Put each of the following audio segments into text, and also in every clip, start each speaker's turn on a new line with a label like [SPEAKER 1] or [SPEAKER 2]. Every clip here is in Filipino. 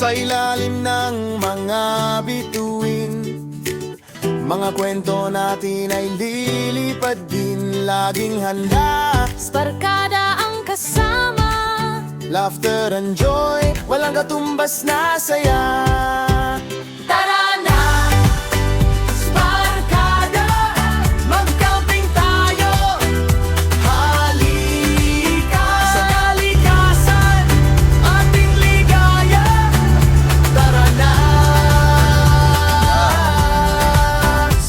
[SPEAKER 1] Sa ilalim ng mga bituin, mga kwento natin ay lilipad din. Laging handa,
[SPEAKER 2] Barkada ang kasama,
[SPEAKER 1] laughter and joy, walang katumbas na saya.
[SPEAKER 2] tara na, barkada, mag-camping tayo.
[SPEAKER 1] Halika
[SPEAKER 2] Sa kalikasan,
[SPEAKER 1] ating ligaya, tara na,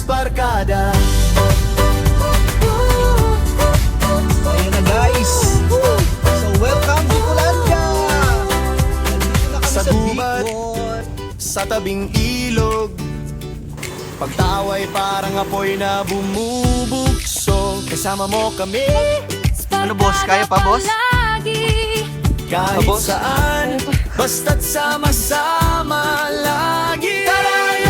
[SPEAKER 1] barkada.
[SPEAKER 3] Ayan na guys. So welcome Bicolandia. Nandito na kami
[SPEAKER 1] Sa
[SPEAKER 3] sa
[SPEAKER 1] gubat,
[SPEAKER 3] Bicol.
[SPEAKER 1] sa tabing ilog, pagtaway parang apoy na bumubukso. Kasama mo kami,
[SPEAKER 3] Ano, boss? Kaya pa, boss?
[SPEAKER 2] Palagi.
[SPEAKER 1] kahit
[SPEAKER 3] boss?
[SPEAKER 1] saan, basta't sama-sama lagi. Taray!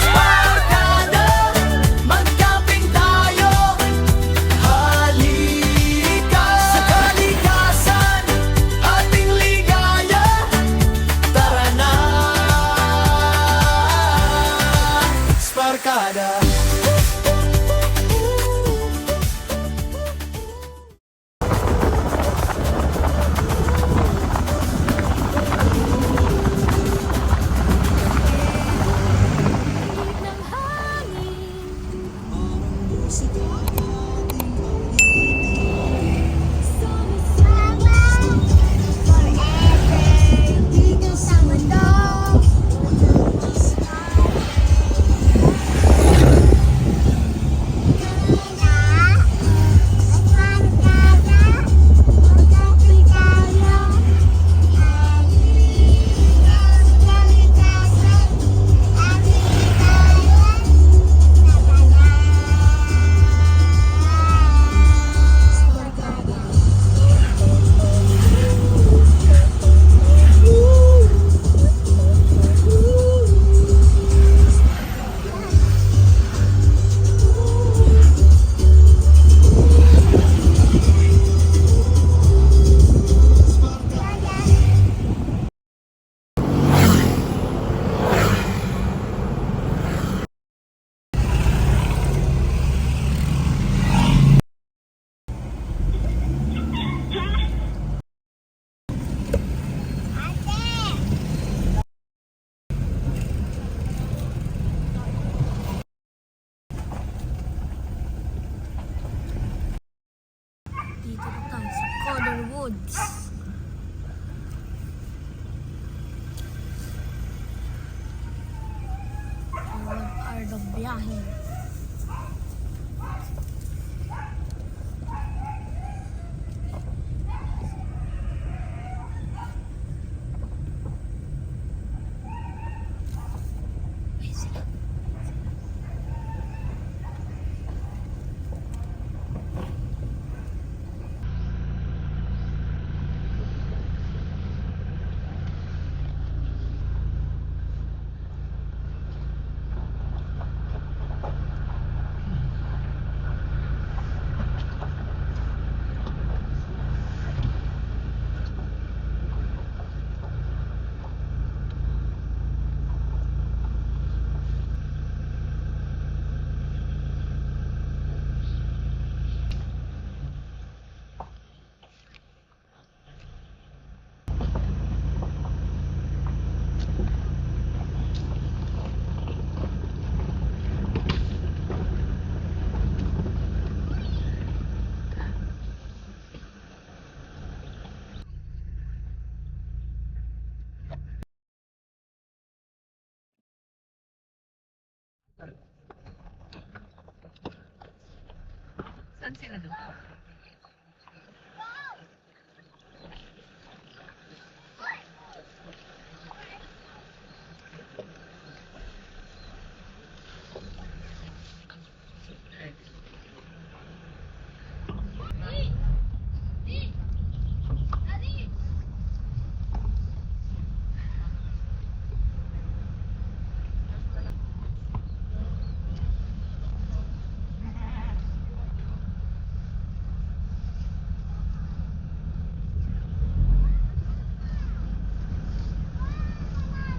[SPEAKER 1] Barkada, mag-camping tayo. Halika sa kalikasan, ating ligaya, tara na, barkada.
[SPEAKER 2] Ng hangin, dito na tayo sa Codor Woods. One hour ng biyahe. Ayun sila. Saan sila doon?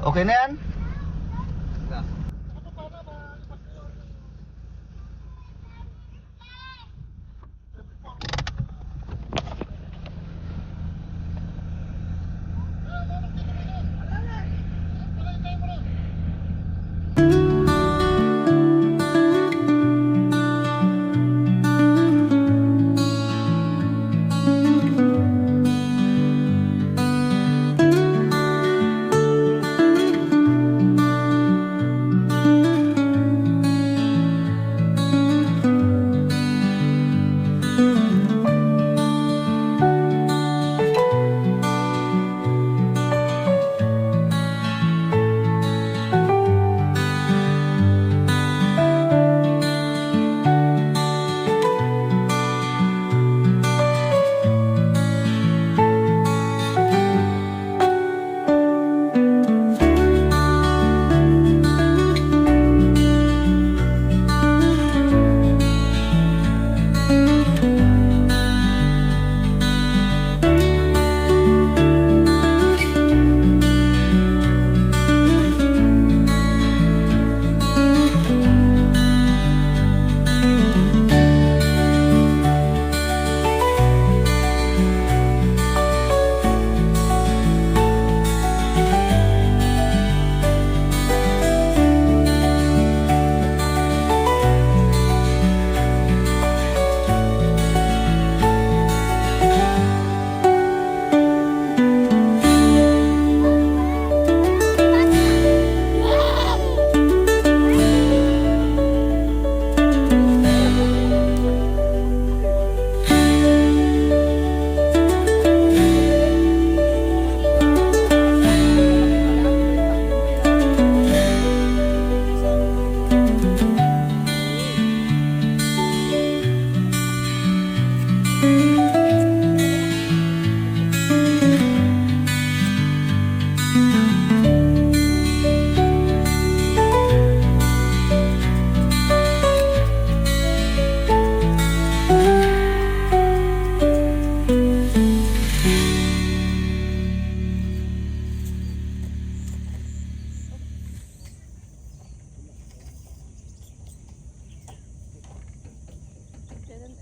[SPEAKER 3] Okay na yan?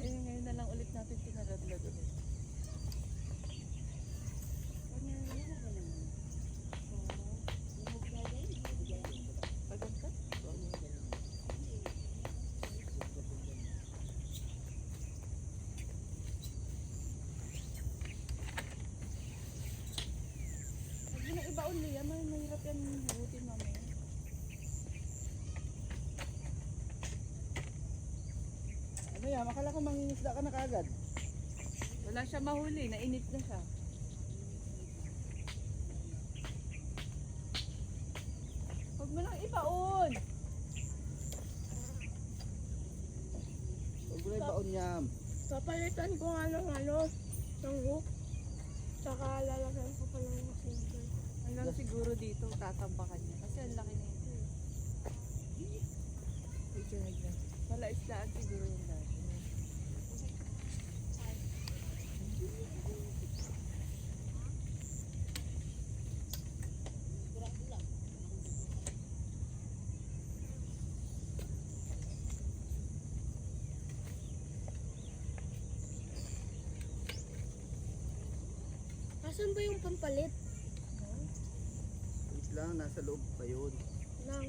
[SPEAKER 4] Ngayon na lang ulit natin pinaladlad ulit. Huwag mo na ibaon niya, mahirap yan hugutin mamaya.
[SPEAKER 3] Ano yan? Makala ko mangingisda ka na kagad.
[SPEAKER 4] Wala siya mahuli, nainit na siya. Huwag mo nang ibaon!
[SPEAKER 3] Huwag mo na ibaon yam.
[SPEAKER 2] Papalitan ko nga ng hook. Tsaka lalagyan ko pa ng single.
[SPEAKER 4] Hanggang siguro dito, tatambakan niya. Kasi ang laki na ito. Wala islaan siguro yung dati.
[SPEAKER 2] Asan ba yung pampalit?
[SPEAKER 3] Wait lang, nasa loob pa yun.
[SPEAKER 2] Nang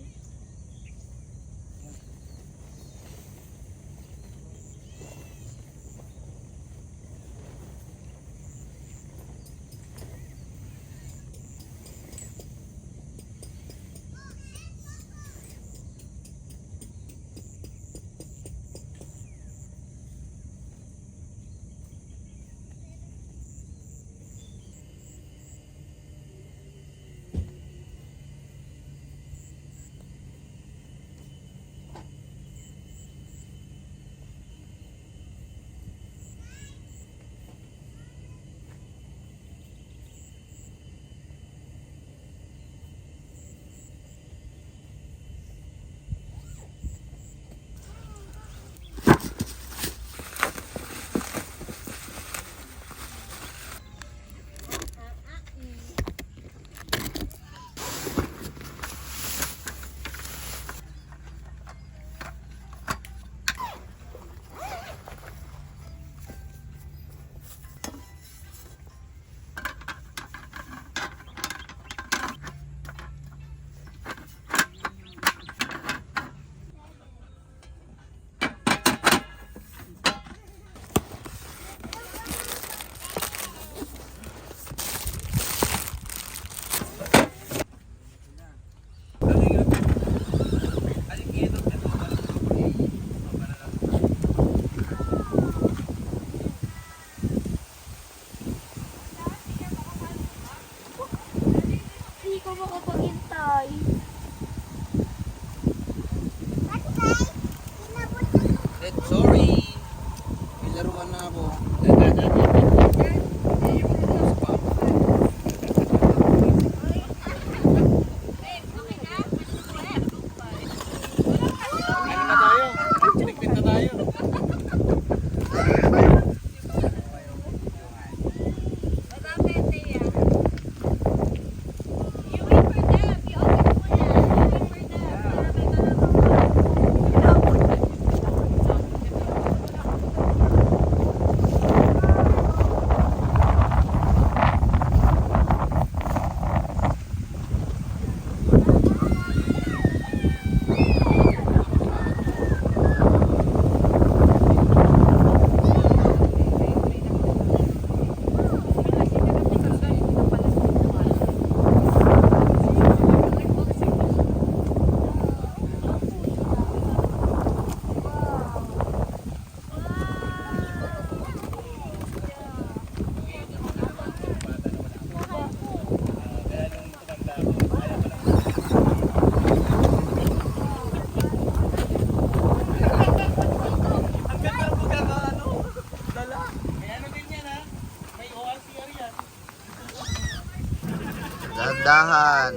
[SPEAKER 5] Dahan.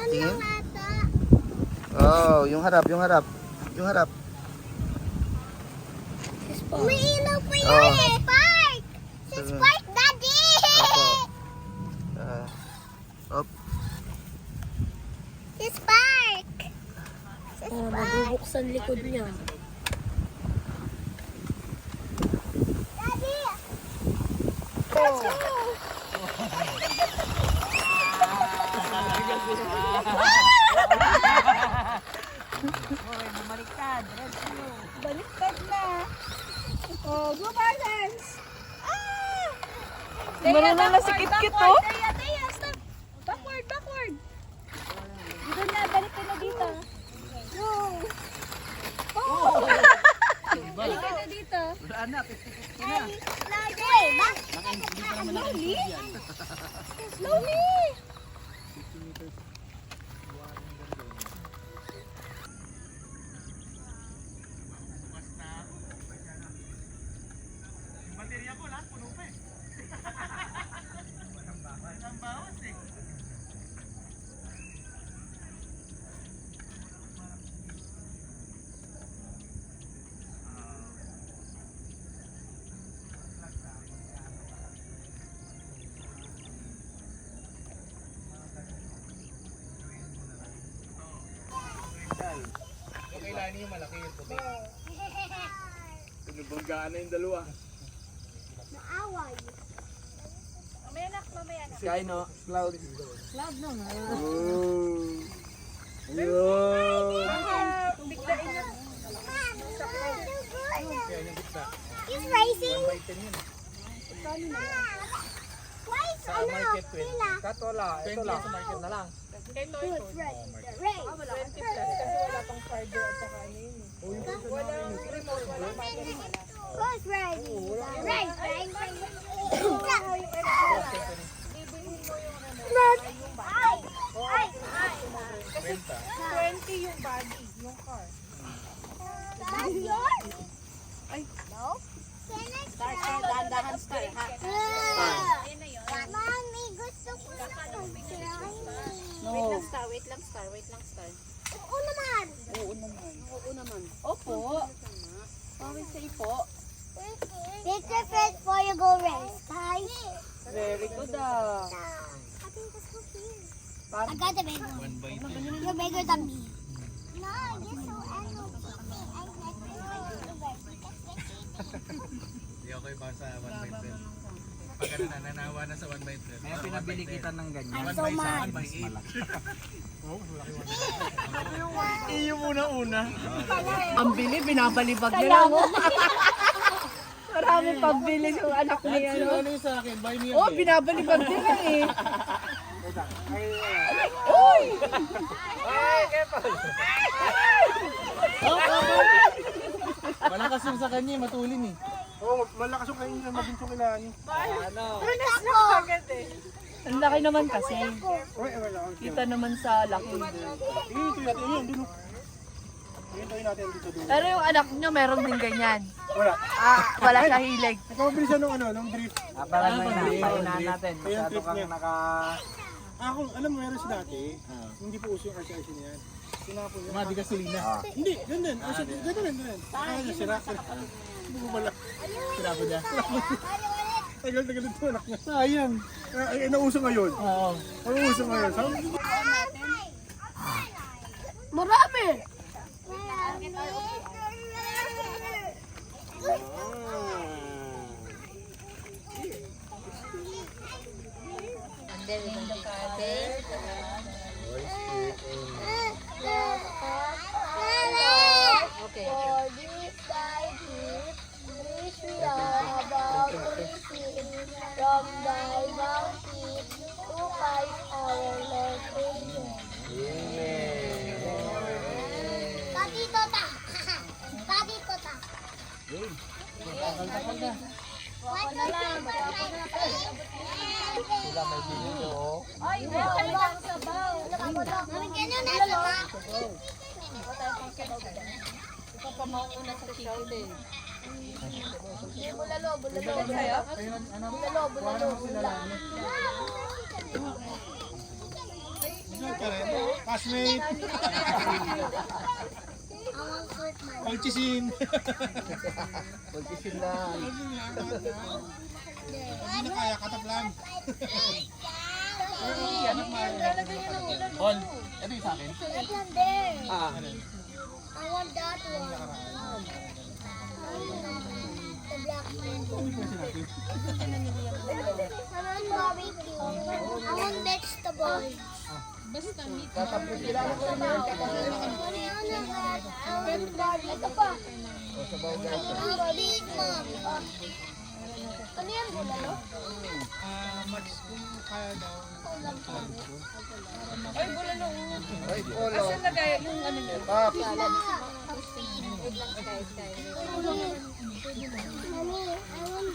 [SPEAKER 5] Tingin. Oh, yung harap, yung harap. Yung harap.
[SPEAKER 2] Umiilaw po yun
[SPEAKER 5] Oh.
[SPEAKER 2] Spark! Si Spark, Daddy!
[SPEAKER 5] Opo. Op.
[SPEAKER 2] Si Spark!
[SPEAKER 4] Nabubuksan likod niya.
[SPEAKER 2] Daddy! Let's go!
[SPEAKER 4] Baliktad na. Oh, go balance.
[SPEAKER 6] Marunong na si Kit-Kit, oh.
[SPEAKER 4] Teya, stop. Backward, backward. Dito na, balik ka na dito. Go. Oh. Balik ka na dito.
[SPEAKER 3] Wala na, 50-50 na.
[SPEAKER 4] Slowly. Slowly.
[SPEAKER 3] Kailangan yung malaki yung puti. Pinubanggaan na yung dalawa.
[SPEAKER 2] Naaway.
[SPEAKER 3] Sky no? Cloud.
[SPEAKER 4] Cloud no.
[SPEAKER 3] Oh. Yun.
[SPEAKER 2] He's racing.
[SPEAKER 3] By 10 yun.
[SPEAKER 2] Why is
[SPEAKER 3] Sa market 20. Kat wala. Ito lang sa market na lang.
[SPEAKER 2] Good race. Who's ready? Race, race, race.
[SPEAKER 4] 20 yung body, yung car.
[SPEAKER 2] That's yours? No?
[SPEAKER 4] Start, dahan-dahan start, ha?
[SPEAKER 2] Mami, gusto ko na mag-try.
[SPEAKER 4] Wait lang star.
[SPEAKER 2] Oo naman.
[SPEAKER 4] Oo naman. Opo. Bawit sa ipo.
[SPEAKER 2] Take your first before you go race, guys.
[SPEAKER 4] Very good
[SPEAKER 2] I think that's so cute. I got the big one. You're bigger than me. No, you're so
[SPEAKER 3] Hindi ako iba sa 1x10. Pag ano na, nanawa na sa 1x10. Kaya pinabili kita ng ganyan.
[SPEAKER 2] I'm so mad.
[SPEAKER 3] 1x8. Iyo muna.
[SPEAKER 6] Ang bili, binabalibag na lang. Oh. Marami pambili yung anak ni ano.
[SPEAKER 3] Ano yung sa akin? Buy me a
[SPEAKER 6] Oh,
[SPEAKER 3] bear.
[SPEAKER 6] binabalibag din lang eh.
[SPEAKER 3] Malakas yung sa kanya, matulin eh.
[SPEAKER 7] Oo, malakas yung kainin na maging tukilaan.
[SPEAKER 6] Ang laki naman kasi.
[SPEAKER 7] Uy, wala.
[SPEAKER 6] Kita naman sa laki.
[SPEAKER 7] Ito natin yun, dun. Hintayin natin dito doon.
[SPEAKER 6] Pero yung anak nyo meron din ganyan.
[SPEAKER 7] Wala.
[SPEAKER 6] Wala siya hilig.
[SPEAKER 7] Nakabilisan nung drift.
[SPEAKER 3] Parang may napahinaan natin.
[SPEAKER 7] Kaya yung trip niya. Kung alam mo, meron siya dati. Hindi po uso yung RCRC na yan. Sinapon niya.
[SPEAKER 3] Madi gasolina.
[SPEAKER 7] Hindi, ganun. Ganun rin. Kaya niya, sira. Hindi ko pala.
[SPEAKER 3] Sinabi niya.
[SPEAKER 7] Tagal-tagal ito anak niya. Sayang. Ay, nauso ngayon.
[SPEAKER 3] Oo.
[SPEAKER 7] Nauso ngayon. Sabi ko,
[SPEAKER 6] Marami!
[SPEAKER 2] Okay. For this thy gift, which we are about to receive from thy bounty, to Christ our Lord Savior. Tati Tota! Tati Tota! Wala na lang.
[SPEAKER 3] Sila may video.
[SPEAKER 2] Ay, wala lang sa baw. Mami, ganyan na sila. Bulalo, bulalo. Bulalo, bulalo.
[SPEAKER 7] Classmate ka rin? Classmate.
[SPEAKER 2] Ang sweet man.
[SPEAKER 7] Pagchisin.
[SPEAKER 5] Pagkisin lang.
[SPEAKER 7] Hindi na kaya, kataplan.
[SPEAKER 3] Paul, ito yung sa akin.
[SPEAKER 2] Wait lang there.
[SPEAKER 3] Ah.
[SPEAKER 2] I want that one. The black one. I want barbecue. I want vegetables.
[SPEAKER 5] Tatapusin lang ko yun.
[SPEAKER 2] I want barbecue. Ito pa. Big mom. Ano yan? Bulalo?
[SPEAKER 7] Max, kung kaya daw.
[SPEAKER 5] Ay, polo.
[SPEAKER 4] Saan lagay yung ano nyo?
[SPEAKER 5] Pop.
[SPEAKER 2] Mommy, I want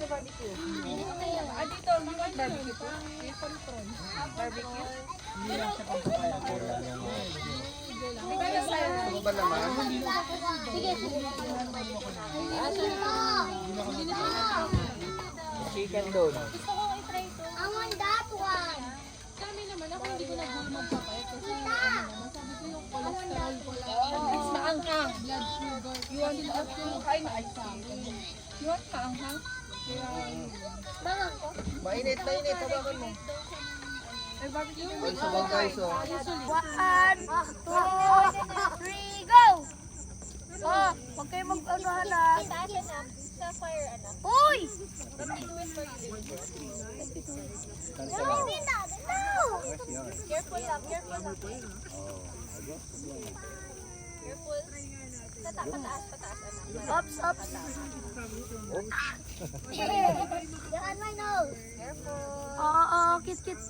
[SPEAKER 2] barbecue.
[SPEAKER 4] Ah, dito, you want barbecue po? Barbecue?
[SPEAKER 5] Ano ba naman?
[SPEAKER 2] Sige, sige.
[SPEAKER 5] Chicken doon.
[SPEAKER 2] I want that one.
[SPEAKER 4] It's maanghang. You want to kain na ice cream? You want maanghang?
[SPEAKER 2] Bangang ko.
[SPEAKER 5] Mainit. Tabakan mo. Ay, sabang guys, oh.
[SPEAKER 2] 1, 2, 3, go!
[SPEAKER 4] Ah, huwag kayo mag-ano na.
[SPEAKER 2] Sa fire, ano? Uy! No, hindi na. No! Careful lang, careful lang. Careful. Pataas,
[SPEAKER 4] Ups, ups.
[SPEAKER 2] You're on my nose. Careful.
[SPEAKER 4] Oo, kiss, kiss.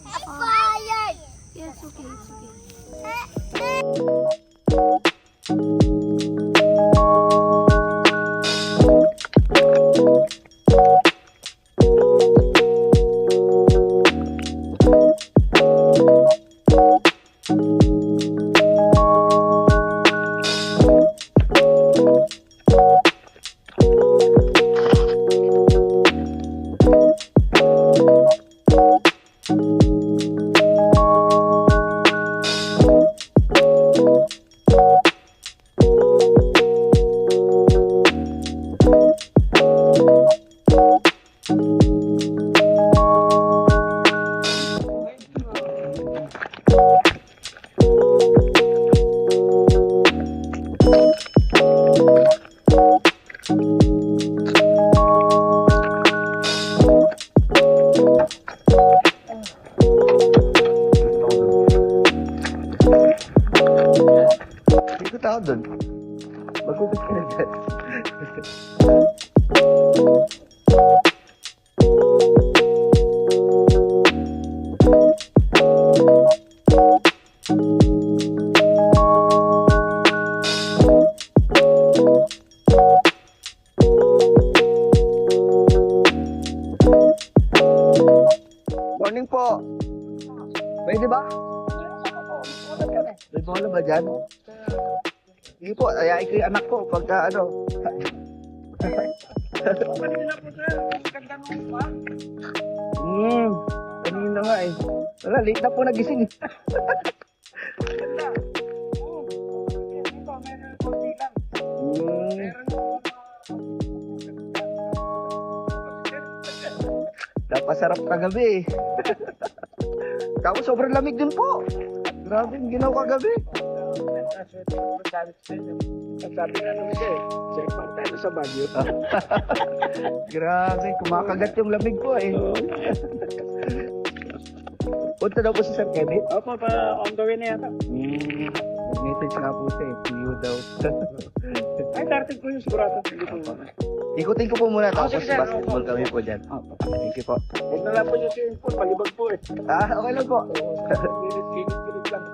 [SPEAKER 2] It's fired!
[SPEAKER 4] Yes, okay, it's okay.
[SPEAKER 5] Hindi ko tao doon. Magkukit ka na dyan. Morning po. Pwede ba? May bola ba dyan? Hindi po, ayain ko yung anak ko pagka ano. Kanina nga eh. Wala, late na po nagising. Napasarap kagabi eh. Tapos sobrang lamig din po. Grabe yung ginawa kagabi.
[SPEAKER 7] Sabi na nung siya eh. Check pa tayo sa Baguio.
[SPEAKER 5] Grabe, kumakagat yung lamig ko eh. Punta daw po si Sir Kevin.
[SPEAKER 7] Opo, pa on the way na yata.
[SPEAKER 5] Message nga po siya eh. See you daw.
[SPEAKER 7] Ay, darating ko yung sigurado. Hindi ko
[SPEAKER 5] Ikutin ko po muna tapos
[SPEAKER 7] sige, sir.
[SPEAKER 5] basketball kami po dyan. Thank you po.
[SPEAKER 7] Huwag na lang po yung swimming pool. Palibag po eh.
[SPEAKER 5] Okay lang po.
[SPEAKER 7] Kilit lang.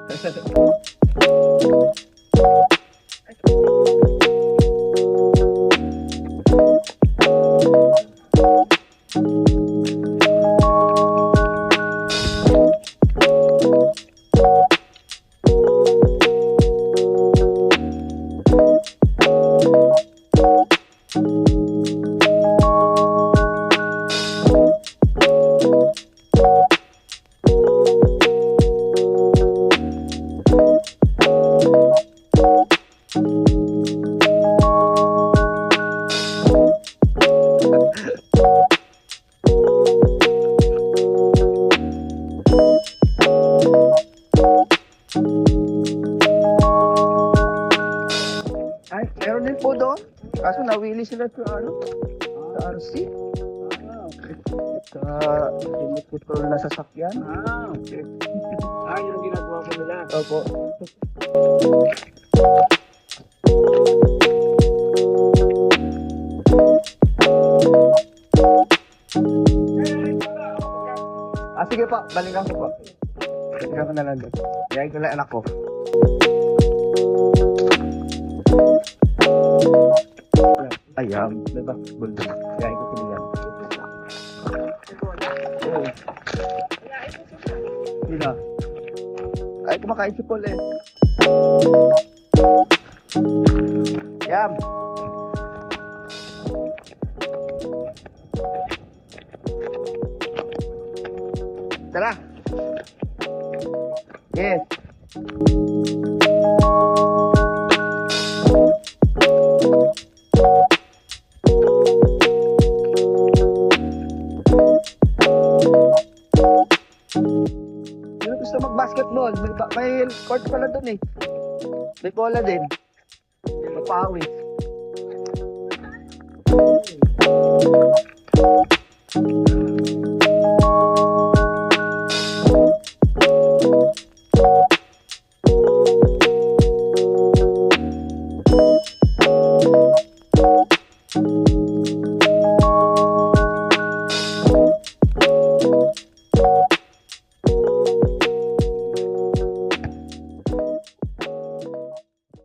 [SPEAKER 5] Meron din po doon. Kaso nawili sila sa ano? Sa RC. Sa piniputol na sasakyan.
[SPEAKER 7] Okay. Yun ang ginagawa ko nila.
[SPEAKER 5] Opo. Sige po, balikan ko po. Balikan ko na lang doon. Yayin ko lang anak ko. Ayam, diba? Bulto. Yayin ko sila yan. Oo. Sino? Ay, kumakain si Paul eh. Yam. Tara. Yes. Sino gusto mag-basketball? May court pala dun eh. May bola din. Mapawis.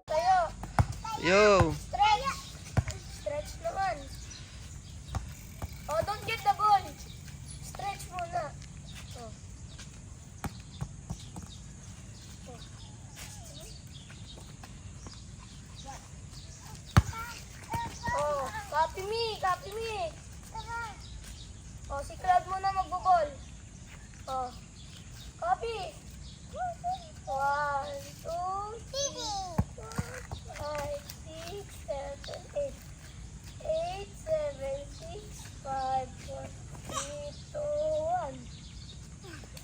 [SPEAKER 2] Tayo.
[SPEAKER 5] Yo.
[SPEAKER 2] Stretch. Stretch naman. Oh, don't get the ball. Stretch muna. Oh. Oh, copy me, copy me. Oh, si Cloud muna magbubol. Oh. Copy. 1, 2, 3, 4, 5, 6, 7, 8. 8, 7, 6, 5, 4, 3, 2, 1.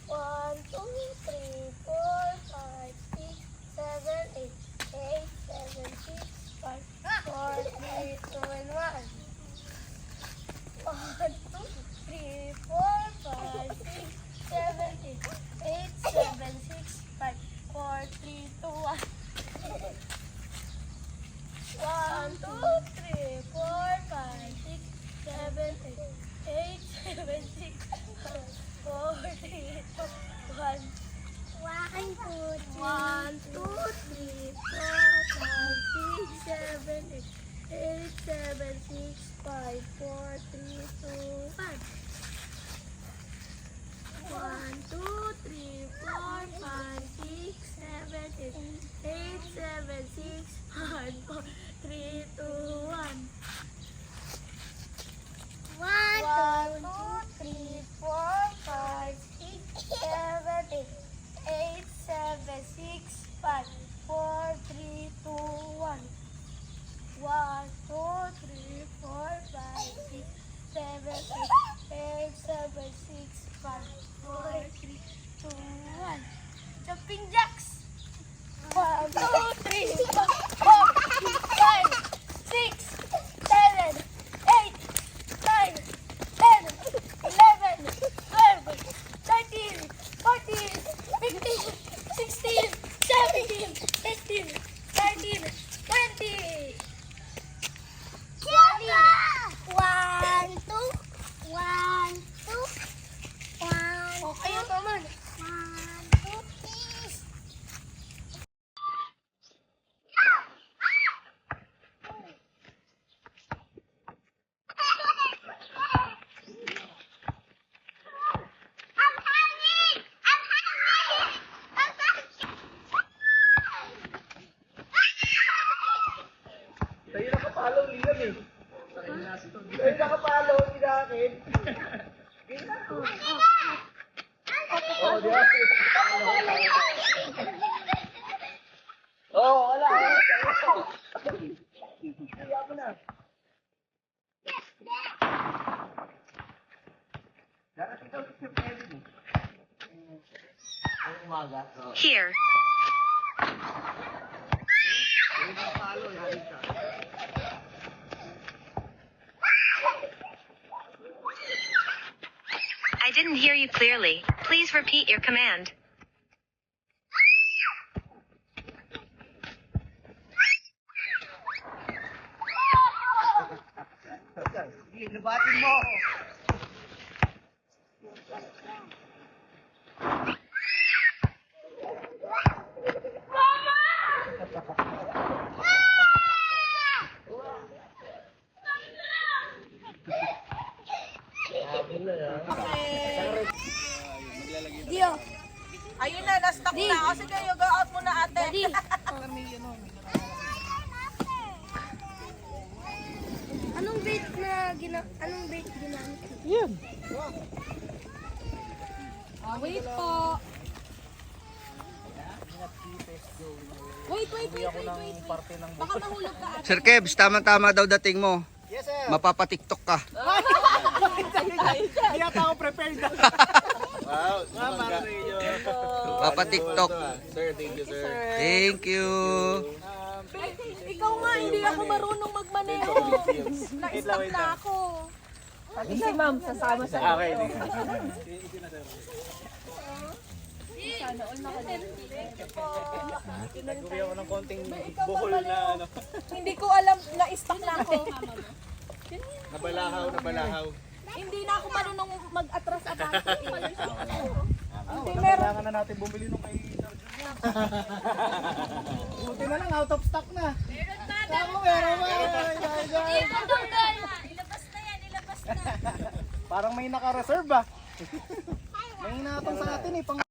[SPEAKER 2] 1, 2, 3, 4, 5, 6, 7, 8. 8, 7, 6, 5, 4, 3, 2, and 1. 1, 2, 3, 4, 5, 6, 7, 8. 8, 7, 6, 5, 4, 3, 2, 1. 1, 2, 3, 4, 5, 6, 7, 8. 8, 7, 6, 5, 4, 3, 2, 1. 1, 2, 3, 4, 5, 6, 7, 8. 8, 7, 6, 5, 4, 3, 2, 1. 1, 2, 3, 4, 5, 6, 7, 8. 8, 7, 6, 5, 4, 3, 2, 1. 1, 2, 3, 4, 5, 6, 7, 8. 8, 7, 6, 5, 4, 3, 2, 1. 1, 2, 3, 4, 5, 6, 7, 8. 8, 7, 6, 5, 4, 3, 2, 1. Jumping jacks. 1, 2, 3, 4, 5, 6, 7, 8, 9, 10, 11, 12, 13, 14, 15, 16, 17, 18, 19, 20. 1, 2, 1, 2, 1. Okay, ito naman. 1, 2, please.
[SPEAKER 5] Sa'yo nakapalo, Liam eh. Sa'yo nakapalo, hindi na akin. Oo, di ba? Oo, wala. Kaya mo na. Darating daw si Kevin eh. Ngayong umaga.
[SPEAKER 8] Here.
[SPEAKER 5] Sa'yo nakapalo, yari ka.
[SPEAKER 8] didn't hear you clearly. Please repeat your command.
[SPEAKER 5] Lubatin mo!
[SPEAKER 2] Dio.
[SPEAKER 6] Ayun na, na-stock na. O sige, you go out muna ate.
[SPEAKER 2] Daddy. Anong bait ginamit?
[SPEAKER 4] Wait po. Wait. Baka mahulog ka ate.
[SPEAKER 5] Sir Kebs, tama-tama daw dating mo.
[SPEAKER 7] Yes, sir.
[SPEAKER 5] Mapapatiktok ka.
[SPEAKER 7] Hindi ata ako prepared. Wow, para sa inyo.
[SPEAKER 5] Mapatiktok.
[SPEAKER 3] Sir, thank you, sir.
[SPEAKER 5] Thank you.
[SPEAKER 6] Ikaw nga, hindi ako marunong magmaneho. Na-stop na ako. Pati si ma'am, sasama sa
[SPEAKER 3] Okay,
[SPEAKER 7] Nagkuha ako ng konting buhol na ano.
[SPEAKER 6] Hindi ko alam, na-stop na ako.
[SPEAKER 3] Nabalahaw.
[SPEAKER 6] Hindi na ako marunong mag-atras-atras.
[SPEAKER 7] Kailangan na natin bumili nung kay Sir Jun. Buti na lang, out of stock na. Meron pa.
[SPEAKER 2] Ilabas na yan, ilabas na.
[SPEAKER 7] Parang may naka-reserve ah. May hinatang sa atin eh. Pang